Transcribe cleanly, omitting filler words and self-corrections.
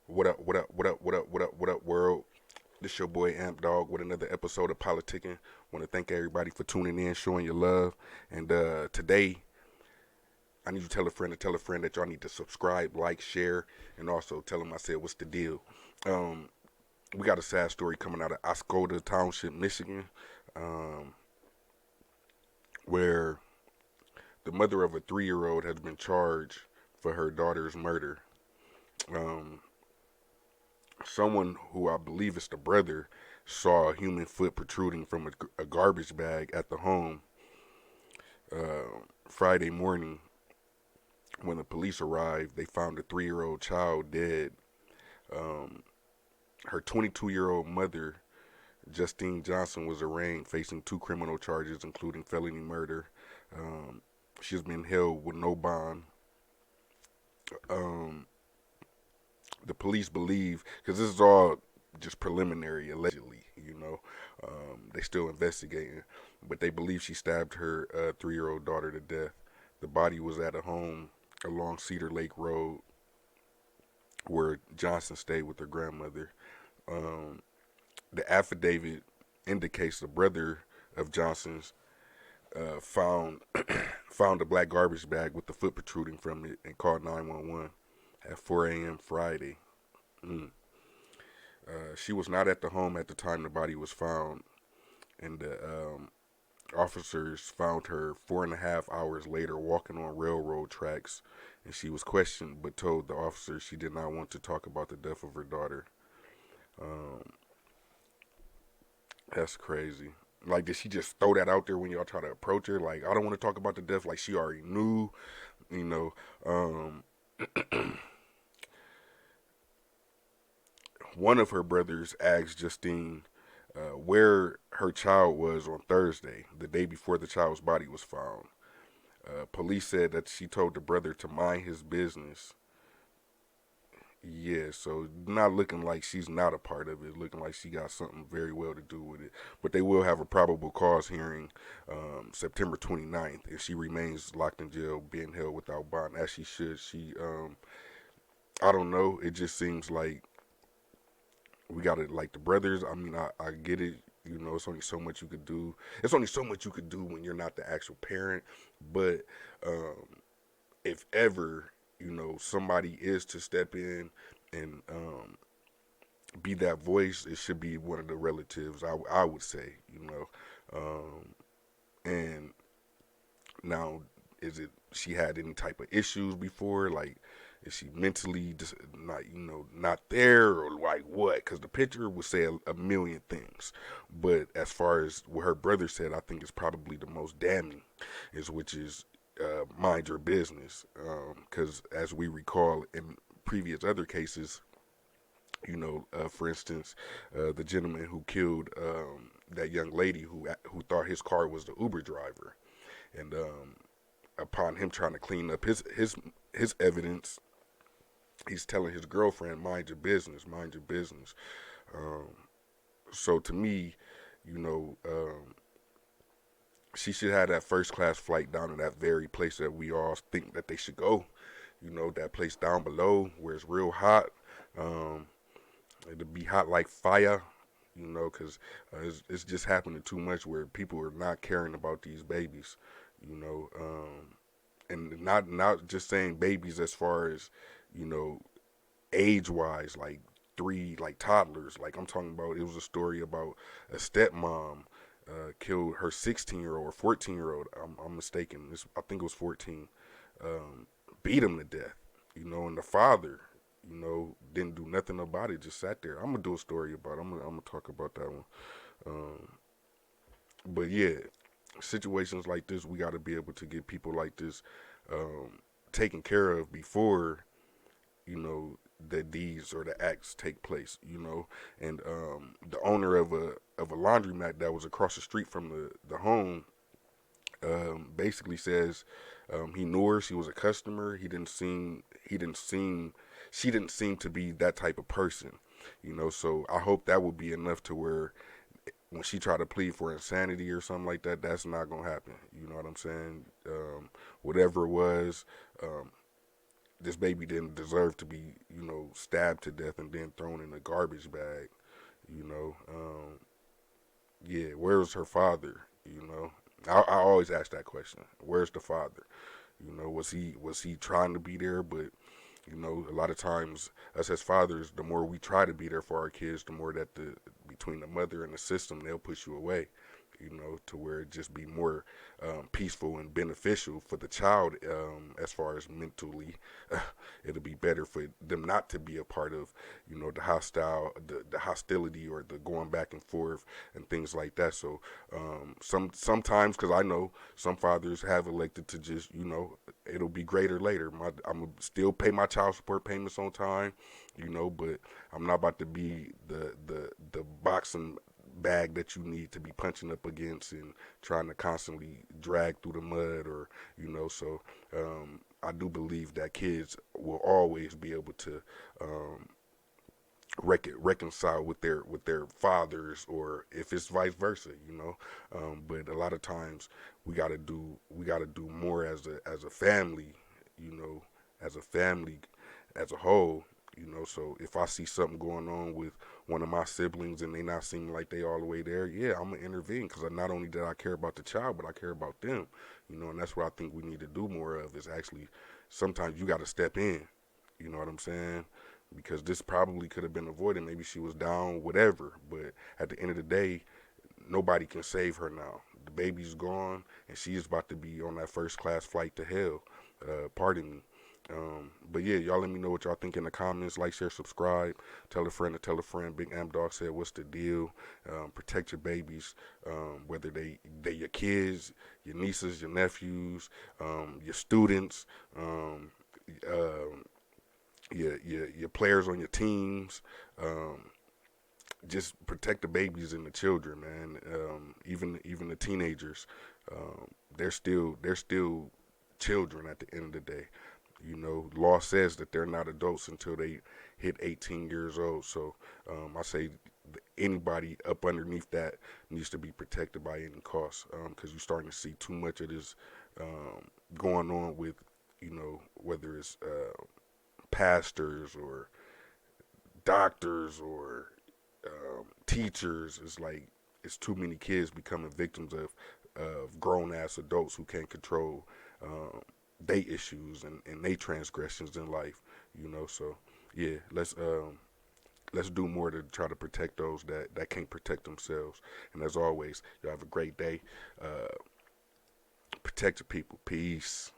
What up, what up, what up, what up, what up, what up, world? This your boy Amp Dog with another episode of Politickin. Want to thank everybody for tuning in, showing your love. And today, I need you to tell a friend that y'all need to subscribe, like, share, and also tell them I said, what's the deal? Um, we got a sad story coming out of Iosco Township, Michigan, um, where the mother of a 3-year-old has been charged for her daughter's murder. Um, Someone who I believe is the brother saw a human foot protruding from a garbage bag at the home Friday morning. When the police arrived, they found a 3-year-old child dead. Um, Her 22-year-old mother, Justine Johnson, was arraigned, facing 2 criminal charges, including felony murder. Um, she's been held with no bond. Um, the police believe, because this is all just preliminary, allegedly, they still investigating, but they believe she stabbed her 3-year-old daughter to death. The body was at a home along Cedar Lake Road where Johnson stayed with her grandmother. Um, the affidavit indicates the brother of Johnson's found found a black garbage bag with the foot protruding from it and called 911 at 4 a.m. Friday. Mm. She was not at the home at the time the body was found, and the officers found her 4.5 hours later walking on railroad tracks, and she was questioned but told the officers she did not want to talk about the death of her daughter. Um, that's crazy. Like, did she just throw that out there when y'all try to approach her? Like, I don't want to talk about the death. Like, she already knew, you know. Um, One of her brothers asked Justine where her child was on Thursday, the day before the child's body was found. Police said that she told the brother to mind his business. Yeah, so not looking like she's not a part of it, looking like she got something very well to do with it. But they will have a probable cause hearing September 29th, and she remains locked in jail, being held without bond, as she should. I don't know, it just seems like we got to, like the brothers. I mean, I get it. It's only so much you could do. It's only so much you could do when you're not the actual parent. But um, if ever, somebody is to step in and be that voice, it should be one of the relatives. I would say, and now, is it she had any type of issues before? Like, is she mentally just not there, or like what? Because the picture would say a million things, but as far as what her brother said, I think is probably the most damning, which is mind your business. Because as we recall in previous other cases, for instance, the gentleman who killed that young lady who thought his car was the Uber driver, and upon him trying to clean up his evidence, he's telling his girlfriend, "Mind your business, mind your business." Um, so to me, you know, um, she should have that first class flight down to that very place that we all think that they should go. That place down below where it's real hot. Um, It'll be hot like fire. Because it's just happening too much where people are not caring about these babies. You know, and not just saying babies as far as you know age wise, like three, like toddlers. Like, I'm talking about, it was a story about a stepmom killed her 16-year-old or 14-year-old. I'm mistaken. I think it was 14. Um, Beat him to death. And the father, didn't do nothing about it. Just sat there. I'm gonna do a story about it. I'm gonna talk about that one. Um, but yeah, situations like this, we got to be able to get people like this taken care of before the deeds or the acts take place. And the owner of a laundromat that was across the street from the home basically says he knew her. She was a customer. She didn't seem to be that type of person. So I hope that will be enough to where when she tried to plead for insanity or something like that, that's not gonna happen. You know what I'm saying? Whatever it was, um, this baby didn't deserve to be, stabbed to death and then thrown in a garbage bag. You know, yeah, where's her father? I always ask that question. Where's the father? Was he trying to be there? But a lot of times us as fathers, the more we try to be there for our kids, the more that the between the mother and the system, they'll push you away. To where it just be more peaceful and beneficial for the child, as far as mentally. It'll be better for them not to be a part of, the hostility or the going back and forth and things like that. So sometimes, because I know some fathers have elected to just, it'll be greater later. I'm gonna still pay my child support payments on time, but I'm not about to be the boxing bag that you need to be punching up against and trying to constantly drag through the mud, or so I do believe that kids will always be able to reconcile with their fathers, or if it's vice versa, but a lot of times we gotta do more as a family, you know as a family as a whole. So if I see something going on with one of my siblings and they not seeming like they all the way there, yeah, I'm gonna intervene, because not only did I care about the child, but I care about them. And that's what I think we need to do more of, is actually sometimes you got to step in. You know what I'm saying? Because this probably could have been avoided. Maybe she was down, whatever. But at the end of the day, nobody can save her now. The baby's gone, and she is about to be on that first class flight to hell. Pardon me. But yeah, y'all let me know what y'all think in the comments. Like, share, subscribe. Tell a friend to tell a friend. Big Am Dog said, "What's the deal?" Protect your babies, whether they your kids, your nieces, your nephews, your students, uh, your players on your teams. Um, just protect the babies and the children, man. Even the teenagers, they're still children at the end of the day. Law says that they're not adults until they hit 18 years old. So I say anybody up underneath that needs to be protected by any cost, because you're starting to see too much of this going on with, whether it's pastors or doctors or teachers. It's like it's too many kids becoming victims of grown ass adults who can't control they issues and they transgressions in life. So yeah, let's do more to try to protect those that can't protect themselves. And as always, y'all have a great day. Protect your people. Peace.